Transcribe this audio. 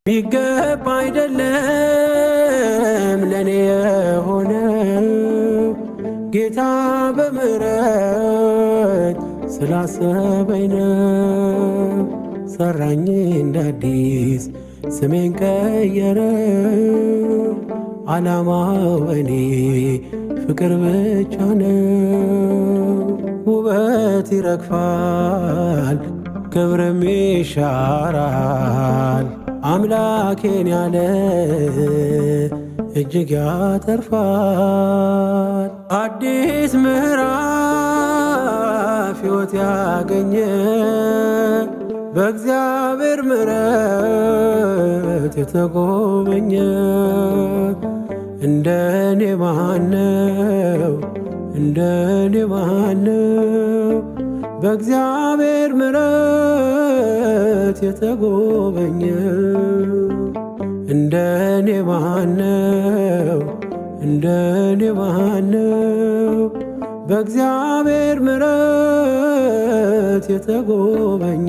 ሚገባ አይደለም ለኔ የሆነው ጌታ በምሕረት ስላሰበኝ ነው። ሰራኝ እንዳዲስ ስሜን ቀየረው። ዓላማው በኔ ፍቅር ብቻ ነው። ውበት ይረግፋል ክብርም ይሻራል። አምላኬን ያለ እጅግ ያተርፋል። አዲስ ምዕራፍ ሕይወት ያገኘ በእግዚአብሔር ምሕረት የተጎበኘ እንደኔ ማነው? እንደኔ ማነው? በእግዚአብሔር ምሕረት የተጎበኘ እንደኔ ማነው? እንደኔ ማነው? በእግዚአብሔር ምሕረት የተጎበኘ